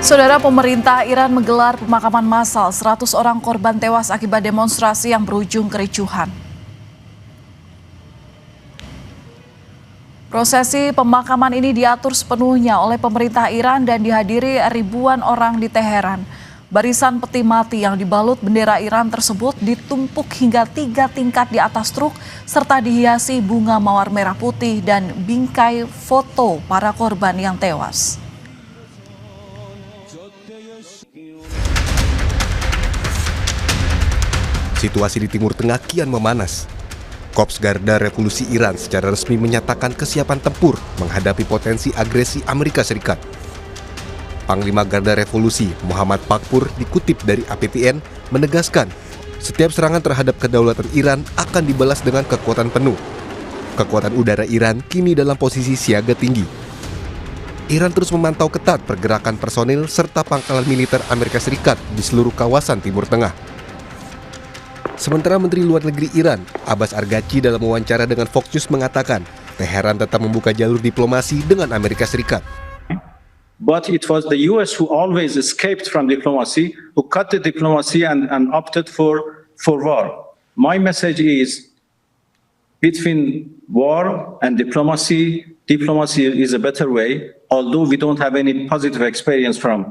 Saudara, pemerintah Iran menggelar pemakaman massal 100 orang korban tewas akibat demonstrasi yang berujung kericuhan. Prosesi pemakaman ini diatur sepenuhnya oleh pemerintah Iran dan dihadiri ribuan orang di Teheran. Barisan peti mati yang dibalut bendera Iran tersebut ditumpuk hingga 3 tingkat di atas truk serta dihiasi bunga mawar merah putih dan bingkai foto para korban yang tewas. Situasi di Timur Tengah kian memanas. Korps Garda Revolusi Iran secara resmi menyatakan kesiapan tempur menghadapi potensi agresi Amerika Serikat. Panglima Garda Revolusi Muhammad Pakpur dikutip dari APTN menegaskan setiap serangan terhadap kedaulatan Iran akan dibalas dengan kekuatan penuh. Kekuatan udara Iran kini dalam posisi siaga tinggi. Iran terus memantau ketat pergerakan personil serta pangkalan militer Amerika Serikat di seluruh kawasan Timur Tengah. Sementara Menteri Luar Negeri Iran, Abbas Araghchi dalam wawancara dengan Fox News mengatakan, Teheran tetap membuka jalur diplomasi dengan Amerika Serikat. But it was the US who always escaped from diplomacy, who cut the diplomacy and opted for war. My message is, between war and diplomacy is a better way, although we don't have any positive experience from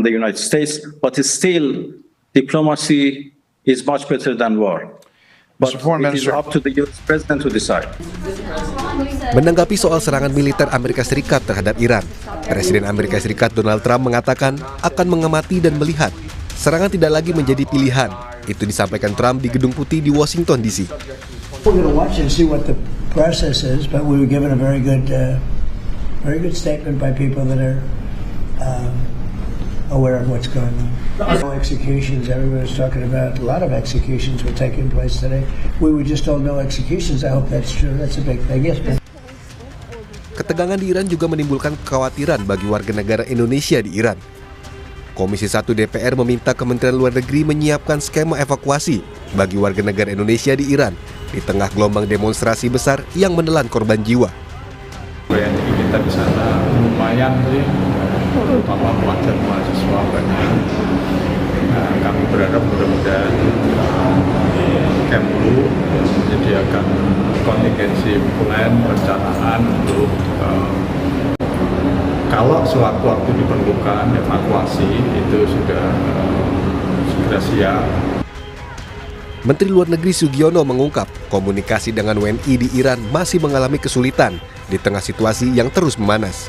the United States, but still diplomacy is much better than war. But it is up to the US President to decide. Menanggapi soal serangan militer Amerika Serikat terhadap Iran, Presiden Amerika Serikat Donald Trump mengatakan akan mengamati dan melihat. Serangan tidak lagi menjadi pilihan. Itu disampaikan Trump di Gedung Putih di Washington DC. We're going to watch and see what the process is, but we were given a very good statement by people that are aware of what's going on. No executions, everyone was talking about a lot of executions were taking place today. We were just told no executions. I hope that's true. That's a big thing. Yes, man. Ketegangan di Iran juga menimbulkan kekhawatiran bagi warga negara Indonesia di Iran. Komisi 1 DPR meminta Kementerian Luar Negeri menyiapkan skema evakuasi bagi warga negara Indonesia di Iran di tengah gelombang demonstrasi besar yang menelan korban jiwa. WNI kita di sana lumayan sih, terutama pelajar mahasiswa banyak. Nah, kami berharap mudah-mudahan di Kemlu menyediakan kontingensi plan perencanaan untuk kalau sewaktu-waktu diperlukan evakuasi itu sudah segera siap. Menteri Luar Negeri Sugiono mengungkap komunikasi dengan WNI di Iran masih mengalami kesulitan di tengah situasi yang terus memanas.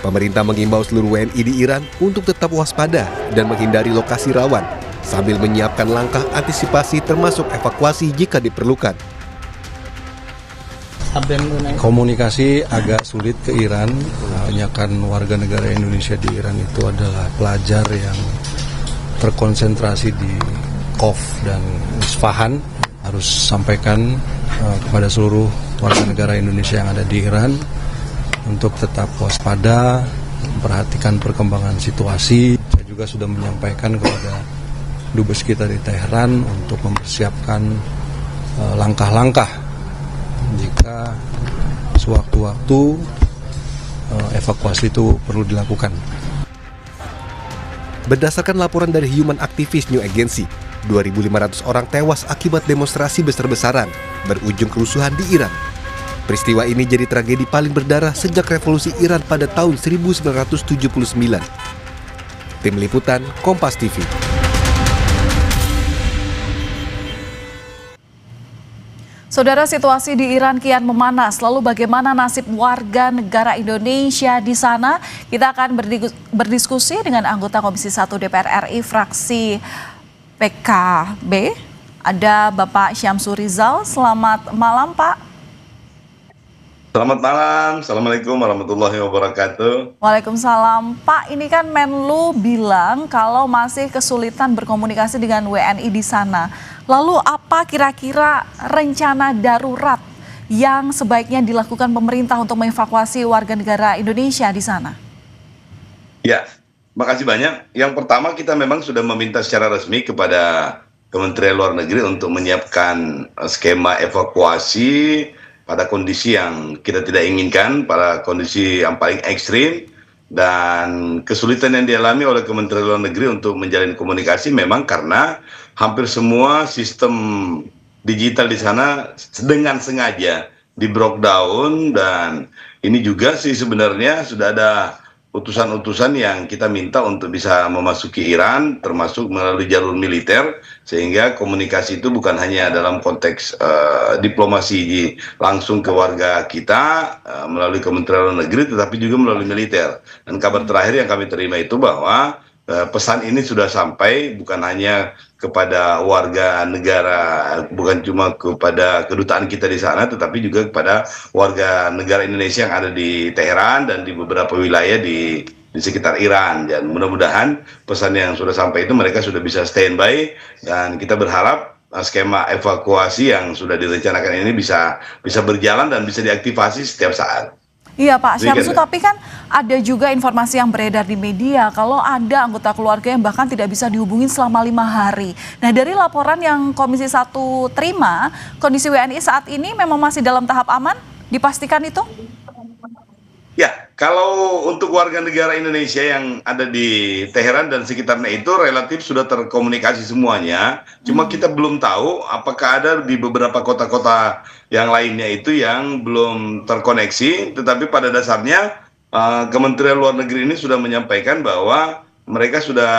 Pemerintah mengimbau seluruh WNI di Iran untuk tetap waspada dan menghindari lokasi rawan sambil menyiapkan langkah antisipasi termasuk evakuasi jika diperlukan. Komunikasi agak sulit ke Iran. Kebanyakan warga negara Indonesia di Iran itu adalah pelajar yang terkonsentrasi di Qom dan Isfahan. Harus sampaikan kepada seluruh warga negara Indonesia yang ada di Iran untuk tetap waspada, memperhatikan perkembangan situasi. Saya juga sudah menyampaikan kepada dubes kita di Teheran untuk mempersiapkan langkah-langkah jika sewaktu-waktu evakuasi itu perlu dilakukan. Berdasarkan laporan dari Human Activist News Agency, 2.500 orang tewas akibat demonstrasi besar-besaran berujung kerusuhan di Iran. Peristiwa ini jadi tragedi paling berdarah sejak revolusi Iran pada tahun 1979. Tim Liputan, Kompas TV. Saudara, situasi di Iran kian memanas. Lalu bagaimana nasib warga negara Indonesia di sana? Kita akan berdiskusi dengan anggota Komisi 1 DPR RI fraksi PKB. Ada Bapak Syamsur Rizal. Selamat malam, Pak. Selamat malam, Assalamualaikum warahmatullahi wabarakatuh. Waalaikumsalam. Pak, ini kan Menlu bilang kalau masih kesulitan berkomunikasi dengan WNI di sana. Lalu apa kira-kira rencana darurat yang sebaiknya dilakukan pemerintah untuk mengevakuasi warga negara Indonesia di sana? Ya, makasih banyak. Yang pertama, kita memang sudah meminta secara resmi kepada Kementerian Luar Negeri untuk menyiapkan skema evakuasi pada kondisi yang kita tidak inginkan, pada kondisi yang paling ekstrim, Dan kesulitan yang dialami oleh Kementerian Luar Negeri untuk menjalin komunikasi memang karena hampir semua sistem digital di sana dengan sengaja di breakdown, dan ini juga sih sebenarnya sudah ada utusan-utusan yang kita minta untuk bisa memasuki Iran termasuk melalui jalur militer, sehingga komunikasi itu bukan hanya dalam konteks diplomasi langsung ke warga kita melalui Kementerian Luar Negeri, tetapi juga melalui militer. Dan kabar terakhir yang kami terima itu bahwa pesan ini sudah sampai bukan hanya kepada warga negara, bukan cuma kepada kedutaan kita di sana, tetapi juga kepada warga negara Indonesia yang ada di Teheran dan di beberapa wilayah di sekitar Iran. Dan mudah-mudahan pesan yang sudah sampai itu mereka sudah bisa standby, dan kita berharap skema evakuasi yang sudah direncanakan ini bisa berjalan dan bisa diaktifasi setiap saat. Iya Pak Syamsu, Demikian, tapi kan ada juga informasi yang beredar di media kalau ada anggota keluarga yang bahkan tidak bisa dihubungi selama 5 hari. Nah, dari laporan yang Komisi 1 terima, kondisi WNI saat ini memang masih dalam tahap aman? Dipastikan itu? Ya, kalau untuk warga negara Indonesia yang ada di Teheran dan sekitarnya itu relatif sudah terkomunikasi semuanya. Cuma kita belum tahu apakah ada di beberapa kota-kota yang lainnya itu yang belum terkoneksi. Tetapi pada dasarnya Kementerian Luar Negeri ini sudah menyampaikan bahwa mereka sudah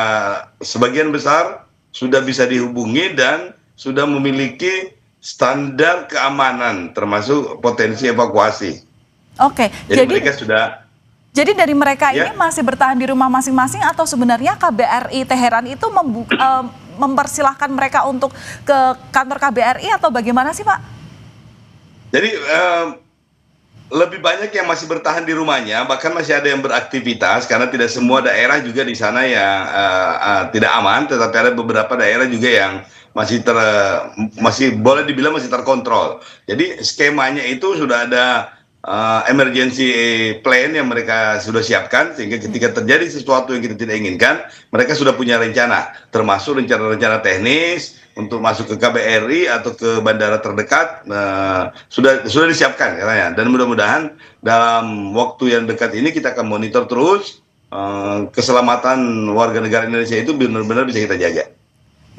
sebagian besar sudah bisa dihubungi dan sudah memiliki standar keamanan termasuk potensi evakuasi. Oke, Jadi mereka sudah. jadi dari mereka Ya. ini masih bertahan di rumah masing-masing atau sebenarnya KBRI Teheran itu mempersilahkan mereka untuk ke kantor KBRI atau bagaimana sih Pak? Jadi lebih banyak yang masih bertahan di rumahnya, bahkan masih ada yang beraktivitas karena tidak semua daerah juga di sana yang tidak aman, tetapi ada beberapa daerah juga yang masih boleh dibilang masih terkontrol. Jadi skemanya itu sudah ada emergency plan yang mereka sudah siapkan, sehingga ketika terjadi sesuatu yang kita tidak inginkan, mereka sudah punya rencana, termasuk rencana-rencana teknis untuk masuk ke KBRI atau ke bandara terdekat, sudah disiapkan katanya. Dan mudah-mudahan dalam waktu yang dekat ini kita akan monitor terus keselamatan warga negara Indonesia itu benar-benar bisa kita jaga.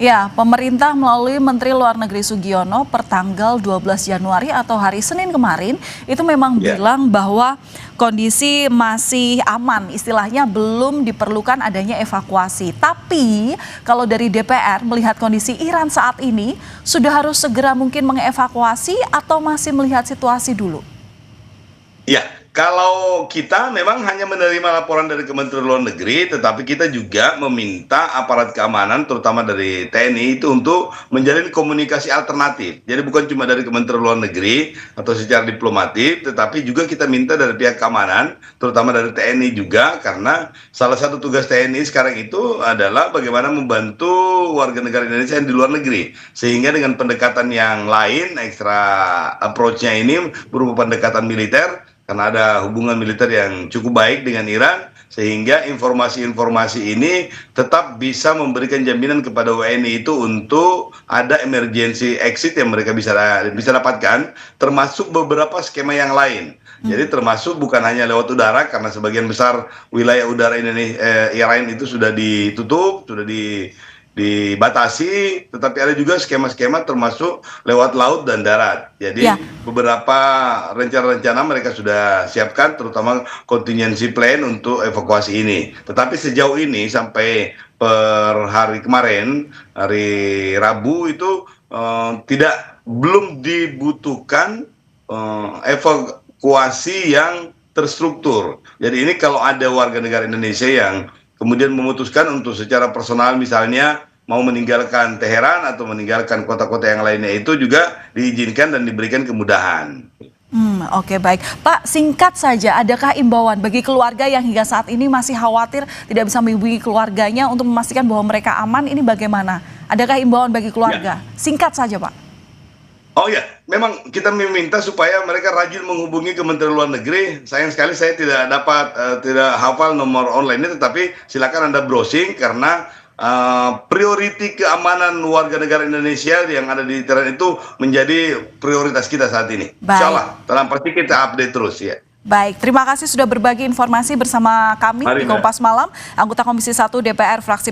Ya, pemerintah melalui Menteri Luar Negeri Sugiono per tanggal 12 Januari atau hari Senin kemarin itu memang bilang bahwa kondisi masih aman, istilahnya belum diperlukan adanya evakuasi. Tapi kalau dari DPR melihat kondisi Iran saat ini, sudah harus segera mungkin mengevakuasi atau masih melihat situasi dulu? Ya, kalau kita memang hanya menerima laporan dari Kementerian Luar Negeri, tetapi kita juga meminta aparat keamanan, terutama dari TNI itu untuk menjalin komunikasi alternatif. Jadi bukan cuma dari Kementerian Luar Negeri atau secara diplomatik, tetapi juga kita minta dari pihak keamanan, terutama dari TNI juga, karena salah satu tugas TNI sekarang itu adalah bagaimana membantu warga negara Indonesia yang di luar negeri. Sehingga dengan pendekatan yang lain, extra approach-nya ini berupa pendekatan militer, karena ada hubungan militer yang cukup baik dengan Iran, sehingga informasi-informasi ini tetap bisa memberikan jaminan kepada WNI itu untuk ada emergency exit yang mereka bisa dapatkan, termasuk beberapa skema yang lain. Jadi termasuk bukan hanya lewat udara, karena sebagian besar wilayah udara Iran itu sudah ditutup, sudah dibatasi, tetapi ada juga skema-skema termasuk lewat laut dan darat. Jadi beberapa rencana-rencana mereka sudah siapkan, terutama contingency plan untuk evakuasi ini. Tetapi sejauh ini sampai per hari kemarin, hari Rabu itu belum dibutuhkan evakuasi yang terstruktur. Jadi ini kalau ada warga negara Indonesia yang kemudian memutuskan untuk secara personal misalnya mau meninggalkan Teheran atau meninggalkan kota-kota yang lainnya, itu juga diizinkan dan diberikan kemudahan. Oke, baik. Pak, singkat saja, adakah imbauan bagi keluarga yang hingga saat ini masih khawatir tidak bisa menghubungi keluarganya untuk memastikan bahwa mereka aman, ini bagaimana? Adakah imbauan bagi keluarga? Singkat saja, Pak. Oh ya, memang kita meminta supaya mereka rajin menghubungi Kementerian Luar Negeri. Sayang sekali saya tidak hafal nomor online-nya, tetapi silakan Anda browsing, karena priority keamanan warga negara Indonesia yang ada di Teheran itu menjadi prioritas kita saat ini. Insya Allah, dalam pasti kita update terus ya. Baik, terima kasih sudah berbagi informasi bersama kami Mari, di Kompas Malam. Anggota Komisi 1 DPR fraksi